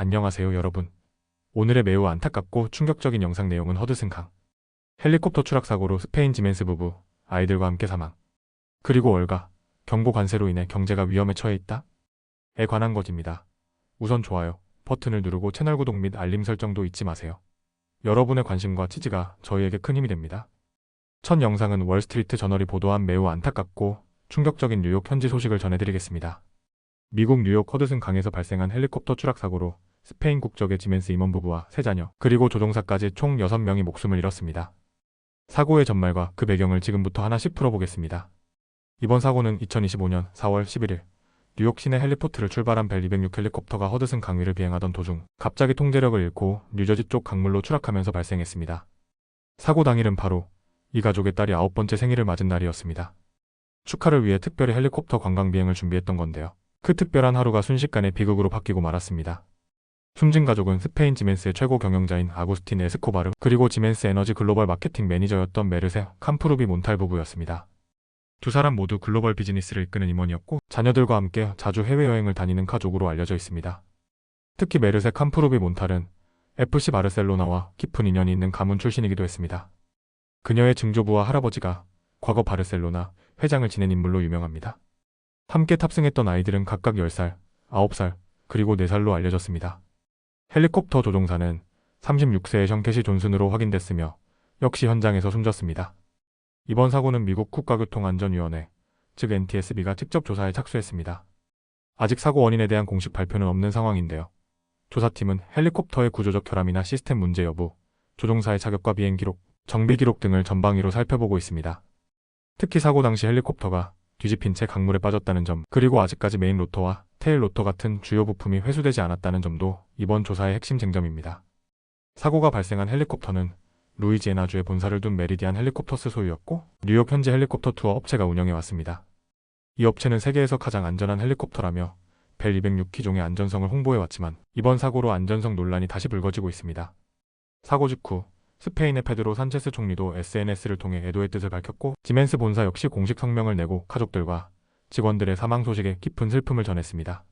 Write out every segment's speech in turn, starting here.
안녕하세요 여러분. 오늘의 매우 안타깝고 충격적인 영상 내용은 허드슨 강 헬리콥터 추락 사고로 스페인 지멘스 부부, 아이들과 함께 사망. 그리고 월가, 경고 관세로 인해 경제가 위험에 처해 있다? 에 관한 것입니다. 우선 좋아요 버튼을 누르고 채널 구독 및 알림 설정도 잊지 마세요. 여러분의 관심과 지지가 저희에게 큰 힘이 됩니다. 첫 영상은 월스트리트 저널이 보도한 매우 안타깝고 충격적인 뉴욕 현지 소식을 전해드리겠습니다. 미국 뉴욕 허드슨 강에서 발생한 헬리콥터 추락 사고로 스페인 국적의 지멘스 임원 부부와 세 자녀 그리고 조종사까지 총 6명이 목숨을 잃었습니다. 사고의 전말과 그 배경을 지금부터 하나씩 풀어보겠습니다. 이번 사고는 2025년 4월 11일 뉴욕 시내 헬리포트를 출발한 벨 206 헬리콥터가 허드슨 강 위를 비행하던 도중 갑자기 통제력을 잃고 뉴저지 쪽 강물로 추락하면서 발생했습니다. 사고 당일은 바로 이 가족의 딸이 9번째 생일을 맞은 날이었습니다. 축하를 위해 특별히 헬리콥터 관광 비행을 준비했던 건데요. 그 특별한 하루가 순식간에 비극으로 바뀌고 말았습니다. 숨진 가족은 스페인 지멘스의 최고 경영자인 아구스틴 에스코바르 그리고 지멘스 에너지 글로벌 마케팅 매니저였던 메르세 캄프루비 몬탈 부부였습니다. 두 사람 모두 글로벌 비즈니스를 이끄는 임원이었고 자녀들과 함께 자주 해외여행을 다니는 가족으로 알려져 있습니다. 특히 메르세 캄프루비 몬탈은 FC 바르셀로나와 깊은 인연이 있는 가문 출신이기도 했습니다. 그녀의 증조부와 할아버지가 과거 바르셀로나 회장을 지낸 인물로 유명합니다. 함께 탑승했던 아이들은 각각 10살, 9살, 그리고 4살로 알려졌습니다. 헬리콥터 조종사는 36세의 션캐시 존슨으로 확인됐으며 역시 현장에서 숨졌습니다. 이번 사고는 미국 국가교통안전위원회, 즉 NTSB가 직접 조사에 착수했습니다. 아직 사고 원인에 대한 공식 발표는 없는 상황인데요. 조사팀은 헬리콥터의 구조적 결함이나 시스템 문제 여부, 조종사의 자격과 비행 기록, 정비 기록 등을 전방위로 살펴보고 있습니다. 특히 사고 당시 헬리콥터가 뒤집힌 채 강물에 빠졌다는 점, 그리고 아직까지 메인 로터와 테일 로터 같은 주요 부품이 회수되지 않았다는 점도 이번 조사의 핵심 쟁점입니다. 사고가 발생한 헬리콥터는 루이지애나주에 본사를 둔 메리디안 헬리콥터스 소유였고 뉴욕 현지 헬리콥터 투어 업체가 운영해왔습니다. 이 업체는 세계에서 가장 안전한 헬리콥터라며 벨 206 기종의 안전성을 홍보해왔지만 이번 사고로 안전성 논란이 다시 불거지고 있습니다. 사고 직후 스페인의 페드로 산체스 총리도 SNS를 통해 애도의 뜻을 밝혔고 지멘스 본사 역시 공식 성명을 내고 가족들과 직원들의 사망 소식에 깊은 슬픔을 전했습니다.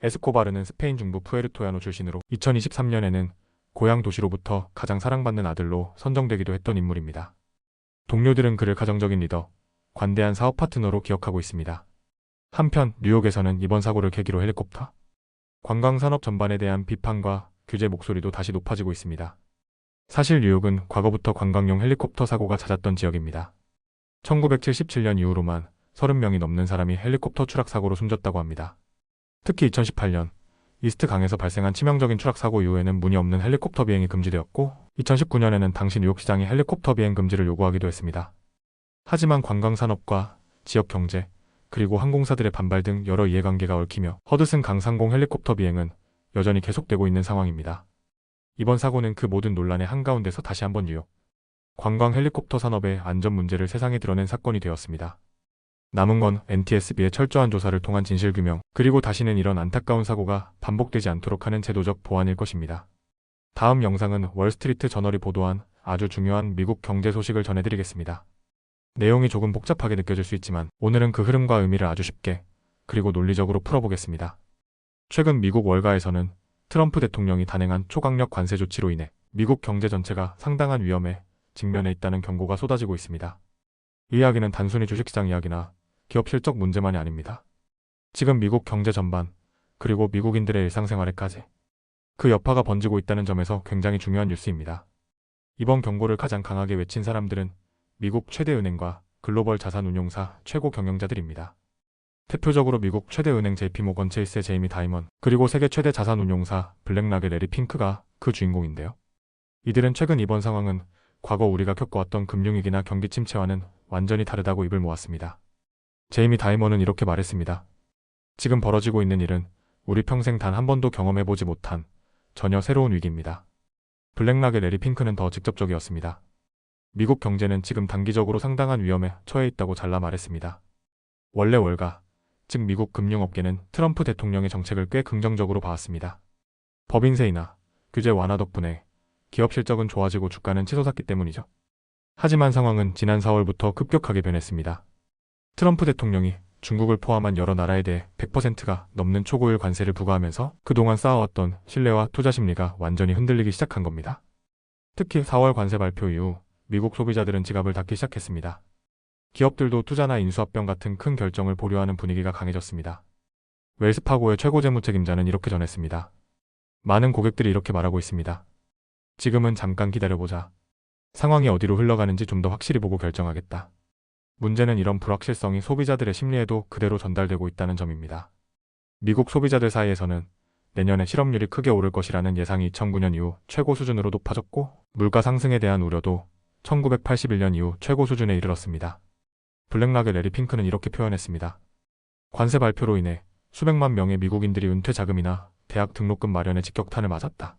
에스코바르는 스페인 중부 푸에르토야노 출신으로 2023년에는 고향 도시로부터 가장 사랑받는 아들로 선정되기도 했던 인물입니다. 동료들은 그를 가정적인 리더, 관대한 사업 파트너로 기억하고 있습니다. 한편 뉴욕에서는 이번 사고를 계기로 헬리콥터 관광산업 전반에 대한 비판과 규제 목소리도 다시 높아지고 있습니다. 사실 뉴욕은 과거부터 관광용 헬리콥터 사고가 잦았던 지역입니다. 1977년 이후로만 30명이 넘는 사람이 헬리콥터 추락 사고로 숨졌다고 합니다. 특히 2018년 이스트 강에서 발생한 치명적인 추락 사고 이후에는 문이 없는 헬리콥터 비행이 금지되었고 2019년에는 당시 뉴욕시장이 헬리콥터 비행 금지를 요구하기도 했습니다. 하지만 관광산업과 지역 경제, 그리고 항공사들의 반발 등 여러 이해관계가 얽히며 허드슨 강 상공 헬리콥터 비행은 여전히 계속되고 있는 상황입니다. 이번 사고는 그 모든 논란의 한가운데서 다시 한번 뉴욕 관광 헬리콥터 산업의 안전 문제를 세상에 드러낸 사건이 되었습니다. 남은 건 NTSB의 철저한 조사를 통한 진실규명, 그리고 다시는 이런 안타까운 사고가 반복되지 않도록 하는 제도적 보완일 것입니다. 다음 영상은 월스트리트 저널이 보도한 아주 중요한 미국 경제 소식을 전해드리겠습니다. 내용이 조금 복잡하게 느껴질 수 있지만 오늘은 그 흐름과 의미를 아주 쉽게 그리고 논리적으로 풀어보겠습니다. 최근 미국 월가에서는 트럼프 대통령이 단행한 초강력 관세 조치로 인해 미국 경제 전체가 상당한 위험에 직면해 있다는 경고가 쏟아지고 있습니다. 이 이야기는 단순히 주식시장 이야기나 기업 실적 문제만이 아닙니다. 지금 미국 경제 전반, 그리고 미국인들의 일상생활에까지 그 여파가 번지고 있다는 점에서 굉장히 중요한 뉴스입니다. 이번 경고를 가장 강하게 외친 사람들은 미국 최대 은행과 글로벌 자산운용사 최고 경영자들입니다. 대표적으로 미국 최대 은행 JP모건 체이스의 제이미 다이먼, 그리고 세계 최대 자산운용사 블랙락의 레리 핑크가 그 주인공인데요. 이들은 최근 이번 상황은 과거 우리가 겪어왔던 금융위기나 경기 침체와는 완전히 다르다고 입을 모았습니다. 제이미 다이먼은 이렇게 말했습니다. 지금 벌어지고 있는 일은 우리 평생 단 한 번도 경험해보지 못한 전혀 새로운 위기입니다. 블랙락의 레리 핑크는 더 직접적이었습니다. 미국 경제는 지금 단기적으로 상당한 위험에 처해 있다고 잘라 말했습니다. 원래 월가, 즉 미국 금융업계는 트럼프 대통령의 정책을 꽤 긍정적으로 봐왔습니다. 법인세이나 규제 완화 덕분에 기업 실적은 좋아지고 주가는 치솟았기 때문이죠. 하지만 상황은 지난 4월부터 급격하게 변했습니다. 트럼프 대통령이 중국을 포함한 여러 나라에 대해 100%가 넘는 초고율 관세를 부과하면서 그동안 쌓아왔던 신뢰와 투자 심리가 완전히 흔들리기 시작한 겁니다. 특히 4월 관세 발표 이후 미국 소비자들은 지갑을 닫기 시작했습니다. 기업들도 투자나 인수합병 같은 큰 결정을 보류하는 분위기가 강해졌습니다. 웰스파고의 최고 재무책임자는 이렇게 전했습니다. 많은 고객들이 이렇게 말하고 있습니다. 지금은 잠깐 기다려보자. 상황이 어디로 흘러가는지 좀 더 확실히 보고 결정하겠다. 문제는 이런 불확실성이 소비자들의 심리에도 그대로 전달되고 있다는 점입니다. 미국 소비자들 사이에서는 내년에 실업률이 크게 오를 것이라는 예상이 2009년 이후 최고 수준으로 높아졌고, 물가 상승에 대한 우려도 1981년 이후 최고 수준에 이르렀습니다. 블랙락의 레리 핑크는 이렇게 표현했습니다. 관세 발표로 인해 수백만 명의 미국인들이 은퇴 자금이나 대학 등록금 마련에 직격탄을 맞았다.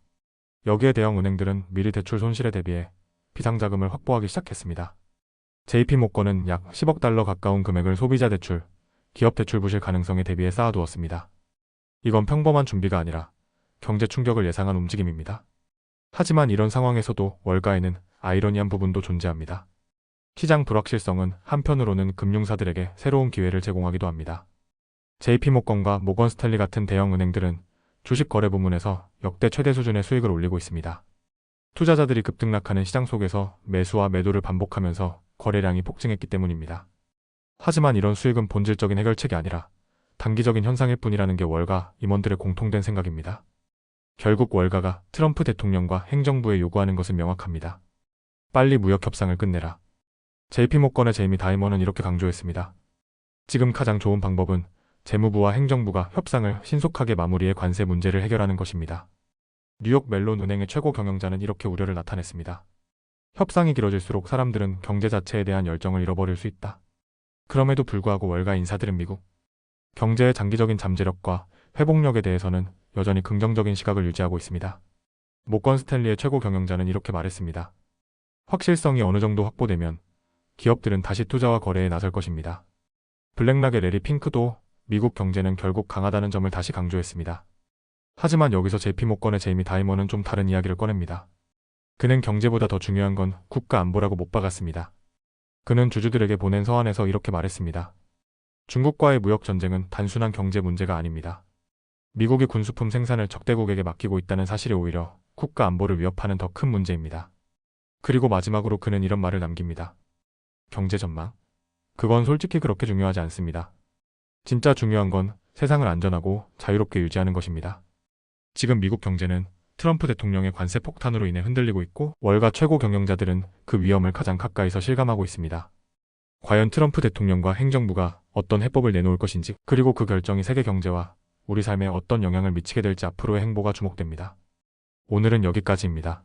여기에 대형 은행들은 미리 대출 손실에 대비해 비상자금을 확보하기 시작했습니다. JP모건은 약 10억 달러 가까운 금액을 소비자 대출, 기업 대출 부실 가능성에 대비해 쌓아두었습니다. 이건 평범한 준비가 아니라 경제 충격을 예상한 움직임입니다. 하지만 이런 상황에서도 월가에는 아이러니한 부분도 존재합니다. 시장 불확실성은 한편으로는 금융사들에게 새로운 기회를 제공하기도 합니다. JP모건과 모건 스탠리 같은 대형 은행들은 주식 거래 부문에서 역대 최대 수준의 수익을 올리고 있습니다. 투자자들이 급등락하는 시장 속에서 매수와 매도를 반복하면서 거래량이 폭증했기 때문입니다. 하지만 이런 수익은 본질적인 해결책이 아니라 단기적인 현상일 뿐이라는 게 월가 임원들의 공통된 생각입니다. 결국 월가가 트럼프 대통령과 행정부에 요구하는 것은 명확합니다. 빨리 무역 협상을 끝내라. JP모건의 제이미 다이먼은 이렇게 강조했습니다. 지금 가장 좋은 방법은 재무부와 행정부가 협상을 신속하게 마무리해 관세 문제를 해결하는 것입니다. 뉴욕 멜론 은행의 최고 경영자는 이렇게 우려를 나타냈습니다. 협상이 길어질수록 사람들은 경제 자체에 대한 열정을 잃어버릴 수 있다. 그럼에도 불구하고 월가 인사들은 미국 경제의 장기적인 잠재력과 회복력에 대해서는 여전히 긍정적인 시각을 유지하고 있습니다. 모건 스탠리의 최고 경영자는 이렇게 말했습니다. 확실성이 어느 정도 확보되면 기업들은 다시 투자와 거래에 나설 것입니다. 블랙락의 레리 핑크도 미국 경제는 결국 강하다는 점을 다시 강조했습니다. 하지만 여기서 JP모건의 제이미 다이먼은 좀 다른 이야기를 꺼냅니다. 그는 경제보다 더 중요한 건 국가 안보라고 못 박았습니다. 그는 주주들에게 보낸 서한에서 이렇게 말했습니다. 중국과의 무역 전쟁은 단순한 경제 문제가 아닙니다. 미국이 군수품 생산을 적대국에게 맡기고 있다는 사실이 오히려 국가 안보를 위협하는 더 큰 문제입니다. 그리고 마지막으로 그는 이런 말을 남깁니다. 경제 전망? 그건 솔직히 그렇게 중요하지 않습니다. 진짜 중요한 건 세상을 안전하고 자유롭게 유지하는 것입니다. 지금 미국 경제는 트럼프 대통령의 관세 폭탄으로 인해 흔들리고 있고 월가 최고 경영자들은 그 위험을 가장 가까이서 실감하고 있습니다. 과연 트럼프 대통령과 행정부가 어떤 해법을 내놓을 것인지, 그리고 그 결정이 세계 경제와 우리 삶에 어떤 영향을 미치게 될지 앞으로의 행보가 주목됩니다. 오늘은 여기까지입니다.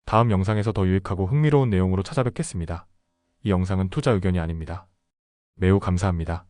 다음 영상에서 더 유익하고 흥미로운 내용으로 찾아뵙겠습니다. 이 영상은 투자 의견이 아닙니다. 매우 감사합니다.